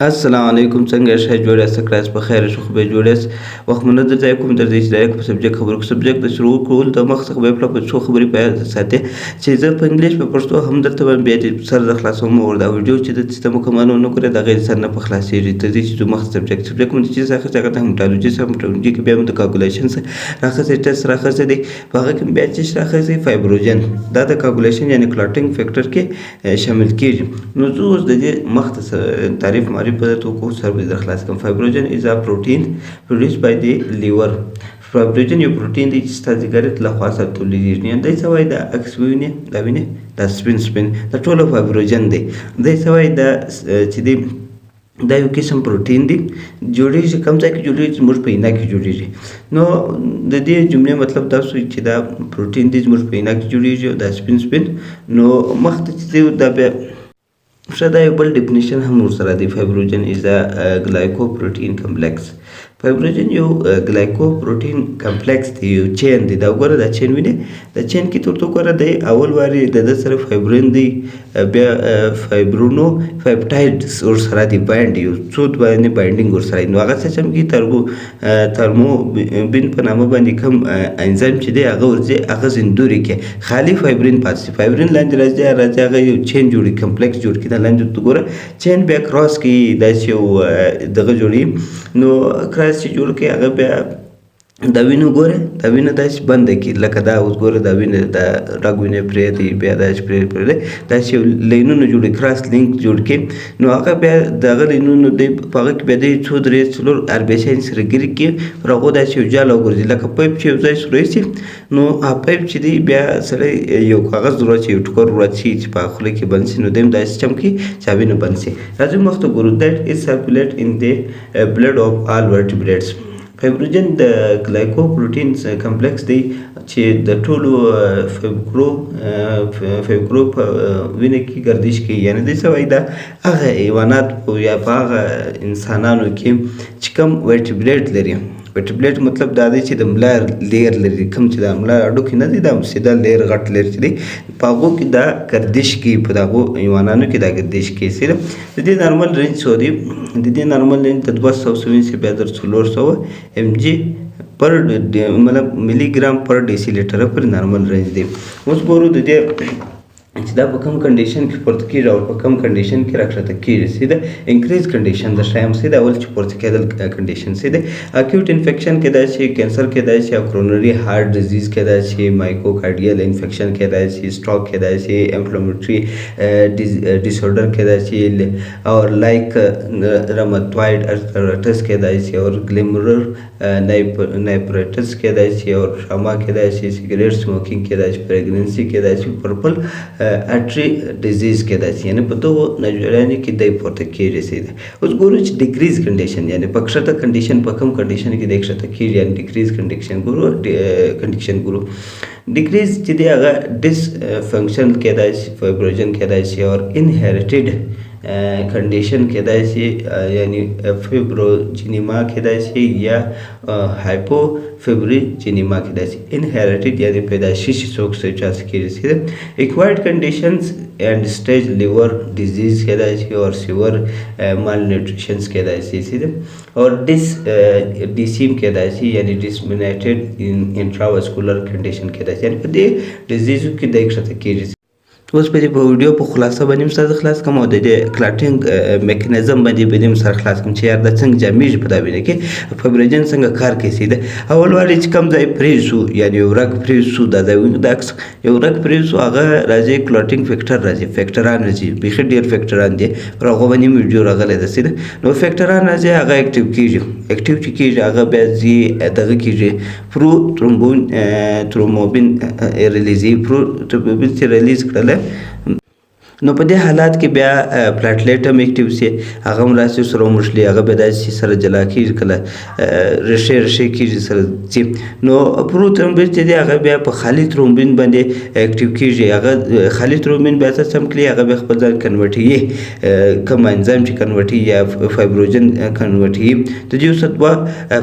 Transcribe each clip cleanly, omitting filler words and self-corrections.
السلام علیکم څنګه ښه جوړ یاست کلاس په خیر شو خو به جوړ یاست وخت مو نه درځي کوم درځي چې دا په سبجیکټ خبرو کو سبجیکټ د شروع کول د مخ څخه به په څو خبرې په یاد ساتي چې زه په انګلیش په پښتو هم درته وایم بیا دې سر د خلاصوم او دا ویډیو چې د سیستم کومانو نه کړی د غیر سر نه په خلاصېږي ته دې چې مخ سبجیکټ مونږ چې څه څه ته میټالوجي سره میټالوجي کې بیا موږ د کاګولیشن سره راخصه ټیسټ راخصه دي په هغه کې بیا چې راخصه فایبروجن دا د کاګولیشن یعنی کلاټینګ فیکټر کې شامل کیږي نو زه اوس د دې مخ تعریف معرفي په توګه سره به در خلاص کوم فایبروجن از ا پروتین produced by the liver فایبروجن یو پروتین دی چې ستاسو ګرد له خوا سره تولیدېږي نه دی څه وایي د عکس وینې دا وینې دا سپین د ټولو فایبروجن دی دی څه وایي دا چې دی دا یو قسم پروتین دی جوړیږي کوم ځای کې جوړیږي زموږ په وینا کې جوړیږي نو د دې جملې مطلب دا شو چې دا پروتین دی زموږ په وینا کې جوړیږي او دا سپین نو مخته چې دا بیا ښه دا یو بل ډیفینیشن هم ورسره دی فایبروجن از ا ګلایکوپروټین کمپلیکس فایبروجن یو ګلایکوپروټین کمپلیکس دی یو چین دی دا وګوره دا چین وینې دا چین کې تر وګوره دی اول واري د سره فایبرین دی بیا فایبرونو فایپټایډز ورسره دی بایند یو څو باندې بایندینګ ورسره نو هغه څه چې ترموبین په نامه باندې کوم انزایم چې دی هغه ورځي هغه زندوري کې خالی فایبرین پاتې فایبرین لاندې راځي هغه یو چین جوړي کمپلیکس جوړ کړي دا لاندې ته ګوره چین بیا کراس کوي داسې یو دغه جوړي نو کراس چې جوړ کړي هغه بیا دا وینه ګوره دا وینه داسې بنده کړي لکه دا اوس ګوره دا وینه دا رګ وینې پرې دی بیا داسې پرې دی داسې یو لینونه جوړي کراس لینک جوړ کړي نو هغه بیا دغه لینونه دی په هغه کې بیا دی څو درې څلور اربیشین سره ګیري کړي پر هغو داسې یو جال وګرځي لکه پایپ چې یو ځای سره راشي نو هغه پایپ چې دی بیا سړی یو کاغذ ورواچوي یو ټوکر واچوي چې په خوله کې بند شي نو دی هم دا سیسټم کې چې وینه بند شي راځئ مخته ګورو دیټ از سرکولیټ ان د بلډ اف آل ورټیبریټس فایبروجن د ګلایکوپروټین کمپلیکس دی چې د ټولو فایبرو په وینه کې گردش کوي یعنی د څه وایي دا هغه حیوانات یا په هغه انسانانو کې چې کوم ورټیبریټ لري ورټیبریټ مطلب دا دی چې د ملا لیر لري کوم چې د ملا اډوکې نه دي دا سیده لیر غټ لیر چې دی په هغو کې دا گردش کوي په دغو حیوانانو کې دا گردش کوي صرف د دې نارمل رینج څو دی د دې نارمل رینج د 200 بیا تر 400 ام جی پر مطلب ملي ګرام پر ډیسی لیټر پر نارمل رینج دی اوس ګورو د دې چې دا په کوم کنډیشن کې پورته کېږي او په کوم کنډیشن کې راښکته کېږي سیده انکریز کنډیشن د شایم سیده اول چې پورته کېدل کنډیشن سیده اکیوټ انفیکشن کېدای شي کینسر کېدای شي او کرونري هارت ډیزیز کېدای شي مایکوکارډیل انفیکشن کېدای شي سټروک کېدای شي انفلامټري ډیسورډر کېدای شي او لایک روماتوایډ ارثرایټس کېدای شي او ګلیمرر نایپرایټس کېدای شي او شاما کېدای شي سیګریټ سموکینګ کېدای شي پریګننسي کېدای شي پرپل اټری ډیزیز کېدای شي یعنی په دغو ناجوړیانو کې دی پورته کېږي سیده اوس ګورو چې ډیکریز کنډیشن یعنی په کښته کنډیشن په کوم کنډیشن کې دی کښته کېږي یعنی ډیکریز کنډیشن ګورو ډیکریز چې دی هغه ډس فنکشن کېدای شي فایبروجن کېدای شي او انهیریټډ کنډیشن کېدای شي یعنی فیبروجینیما کېدای شي یا هایپوفیبروجینیما کېدای شي انهیریټډ یعنی پیدایشي چې څوک څه چا څه کېږي سیده ایکوایرډ کنډیشنز اینڈ سټیج لیور ډیزیز کېدای شي او سیور مال نیوټریشنز کېدای شي سیده او ډیسیم کېدای شي یعنی ډسمینیټډ انټراواسکولر کنډیشن کېدای شي یعنی په دې ډیزیزو کې دی کښته کېږي اوس په دې په ویډیو په خلاصه باندې هم سره خلاص کوم او د دې کلاټینګ میکانیزم باندې به هم سره خلاص کوم چې یار دا څنګه جامېږي په دا وینه کې فایبروجن څنګه کار کوي سیده اول واري چې کوم ځای پرې شو یعنی یو رګ پرې شو دا ځای د عکس یو رګ پرې شو هغه راځي کلاټینګ فیکټر راځي فیکټران راځي بیخي ډېر فیکټران دي پر هغه باندې ویډیو راغلی ده سیده نو فیکټران راځي هغه اکټیو چې کېږي هغه بیا ځي دغه کېږي ترومبین ریلیزي ترومبین چې ریلیز کړله نو په دې حالات کې بیا پلاټلیټ هم اکټیو سي هغه هم راسي سره وموښلي هغه بیا داسې سره جلا کېږي کله رشې کېږي سره ځي نو پروترومبین چې دی هغه بیا په خالي ترومبین باندې اکټیو کېږي هغه خالي ترومبین بیا څه سم کړي هغه بیا خپل ځان کنورټوي کوم انزایم چې کنورټوي یا فایبروجن کنورټوي د دې اوس دوه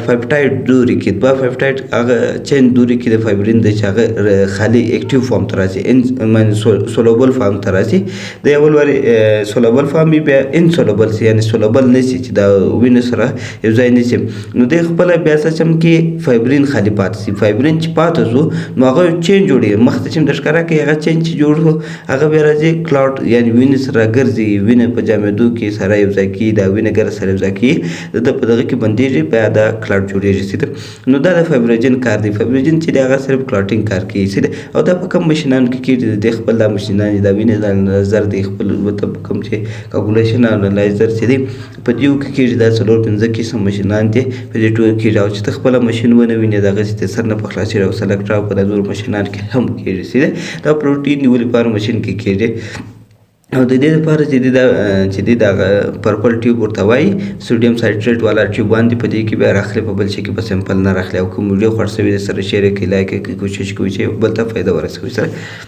فایپټایډ دوري کې دوه فایپټایډ هغه چین دوري کې د فایبرین د چې هغه خالي اکټیو فارم ته راځي سولوبل فارم ته راځي د اول واري سولبل فارم بیا انسولبل سي یعنی سولبل نشي چې دا وینې سره یو ځای نشي نو د خپل بیا سم کې فایبرین خالي پاتې سي فایبرین چې پاتې شو نو هغه چینج جوړي مخته چې د ښکارا کې هغه چینج جوړ شو هغه بیا راځي کلاود یعنی وینې سره ګرځي وینې په جامدو کې سره یو ځای کې دا وینې ګر سره یو ځای کې د په دغه کې بندېږي بیا دا کلاود جوړیږي سي نو دا د فایبروجن کار دی فایبروجن چې هغه صرف کلاټینګ کار کوي سي او دا په کوم ماشینانو کې کېږي د خپل د ماشینانو د وینې د نظر د خپل په کوم چې کاګولیشن انالایزر چې دی په دیو کې کېږي دا څلور پنځه قسم ماشینان دي په دې ټول کې راو چې خپل ماشین ونه ویني دغه چې سر نه په خلاصي راو سلیکټ راو په نور ماشینان کې هم کېږي سي دا پروتین نیول لپاره ماشین کې کېږي او د دې لپاره چې دا پرپل ټیوب ورته وایي سوډیم سایټریټ والا ټیوب باندې په دې کې بیا راخلي په بل شي کې په سمپل نه راخلي او کوم ویډیو خرڅوي سره شیر کې لایک کوي کوشش کوي چې بل ته فایده ورسوي سره